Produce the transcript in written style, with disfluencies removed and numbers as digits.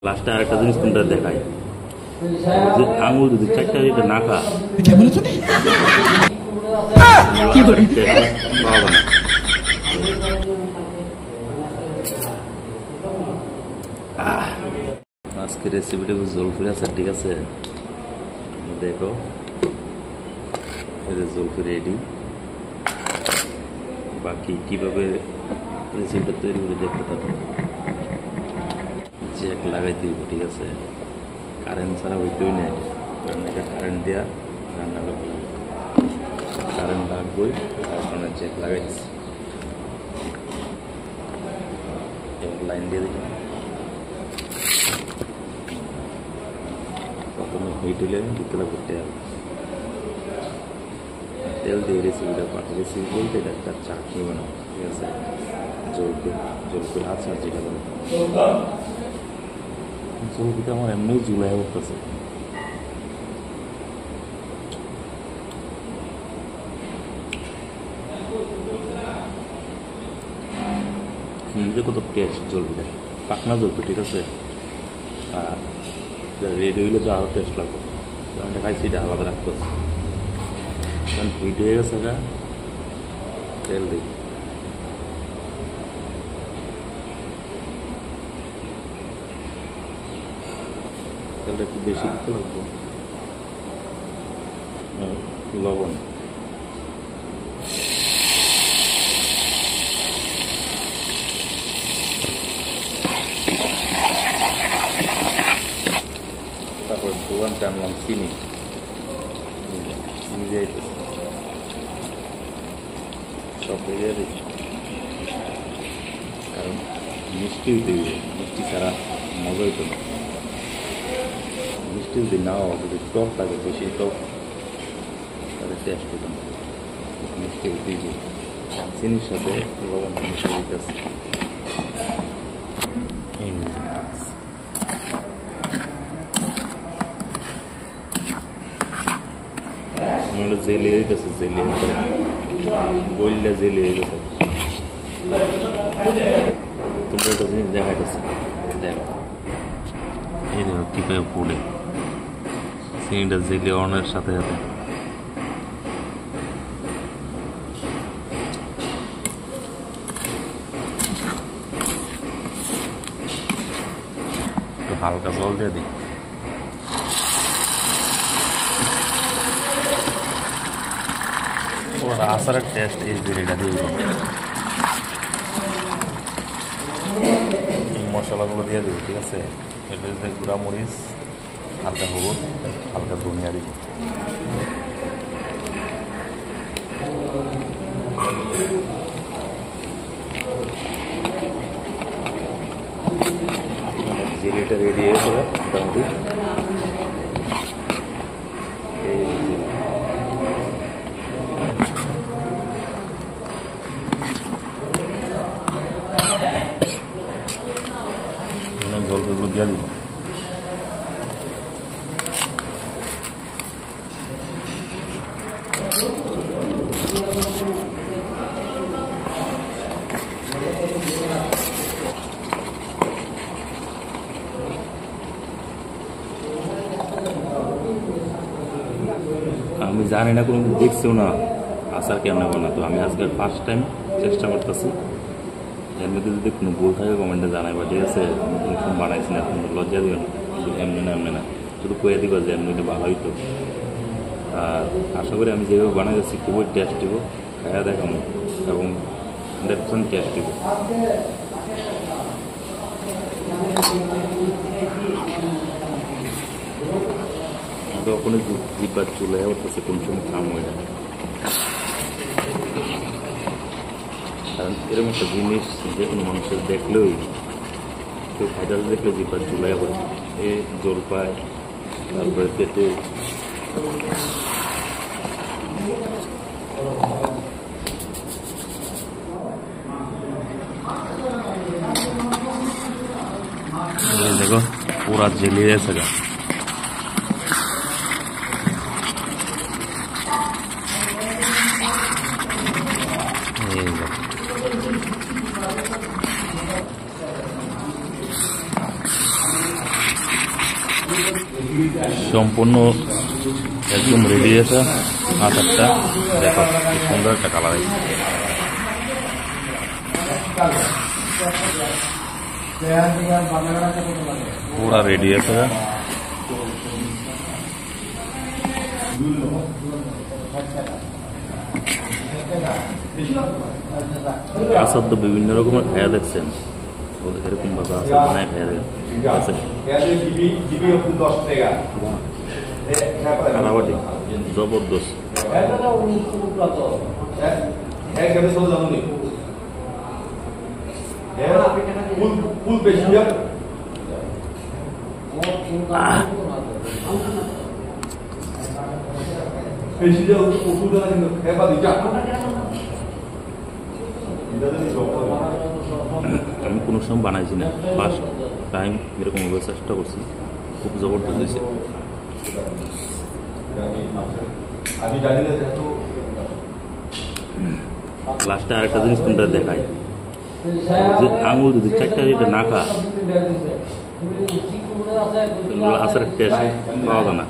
লাস্টে আরেকটা জিনিস তোমরা দেখায় যে আঙুল যদি চারটা যেটা না খা আজকে রেসিপিটা জলফুরি আছে, ঠিক আছে? দেখো জলফুরি রেডি। বাকি কিভাবে রেসিপিটা তৈরি করে দেখতে পাবো। জ্যাক লাগাই দিব, ঠিক আছে? কারেন্ট ছাড়া হইতেই নেই, কারণ এটা কারেন্ট দেওয়া রান্না করতে হবে। কারেন্ট লাগবেই, তার কারণে জ্যাক লাগাইছি। লাইন দিয়ে দিলাম। প্রথমে হিট হলে ভিতরে করতে হবে তেল দিয়ে রেসিপিটা পাঠাই। রেসিপি বলতে এটা একটা চাটনি বানাবো, ঠিক আছে? জলফুরি আচার যেটা বলে। জলফিটা আমার এমনি জুলাই উঠতেছে। কত টেস্ট জলফিটা, পাকনা জলফি, ঠিক আছে? আর রেডি হইলে তো আরও টেস্ট লাগবে। কারণ এটা খাইছি, এটা আলাদা রাখতেছে। কারণ হিট হয়ে গেছে, এটা তেল দিই। তেলটা একটু বেশি দিতে লাগবে। লবণ, তারপরে দোকান টানলাম চিনি দিয়ে সব দিয়ে দিই। কারণ মিষ্টি হইতে গিয়ে মিষ্টি ছাড়া মজা হইতো না। মিষ্টি যদি নাও, যদি টক থাকে, বেশি টক তাহলে টেস্ট হতো না। মিষ্টি হইতে গিয়ে চিনির সাথে লবণ মিষ্টি হইতেছে। জেলি হয়ে গেছে, জেলি বললে জেলি হয়ে গেছে। তোমরা একটা জিনিস দেখা গেছে, দেখো এই দেখো কীভাবে পড়ে চিনিটা জেলি অনের সাথে সাথে। একটু হালকা জল দিয়ে দিই। আচারের টেস্ট এই বিরিটা দিয়ে এই মশলাগুলো দিয়ে দেবো, ঠিক আছে? এটা হচ্ছে গুঁড়া মরিচ, হালকা হলুদ, হালকা ধনিয়া দিব। জিরিটা রেডি হয়ে যাবে মোটামুটি। জলগুলো দিয়ে দিব। আমি জানি না, কোনো দেখছিও না আচার কেমন বানাতো। আমি আজকে ফার্স্ট টাইম চেষ্টা করতেছি। এর মধ্যে যদি কোনো ভুল থাকে কমেন্টে জানাইবা, ঠিক আছে? আমি বানাইছি না, লজ্জা দিও না। এমনি না, শুধু কয়ে দিবা যে এমনিটা ভালো হইতো। আর আশা করি আমি যেভাবে বানাইছি খুবই টেস্ট দিব, খাইয়া দেখানো, এবং 100% টেস্ট দিব। ওখানে জিব্বার চুলে উঠতেছে, কোন সময় কাম হয়ে যায়। কারণ এরকম একটা জিনিস যে কোনো মানুষের দেখলেই, কেউ খাইতে দেখলে জিব্বার চুলাই পড়ে, এ জল পায়, তারপরে পেটে। দেখো পুরা জেলি আছে। সম্পূর্ণ একদম রেডি আছে আচারটা। দেখো কি সুন্দর একটা কালার আছে। পুরা রেডি আছে। আচার তো বিভিন্ন রকমের খায়া দেখছেন, এরকম ভাবে আচার বানায় খায়া দেখেন। কানাবাটি জবরদস্ত। আমি কোনো সময় বানাইছি না, ফার্স্ট টাইম এরকম চেষ্টা করছি, খুব জবরদস্ত হয়েছে। লাস্টে আরেকটা জিনিস কোনটা দেখায়, যে আঙুল যদি চারটা যেটা না খা আচারের টেস্ট পাওয়া যায় না।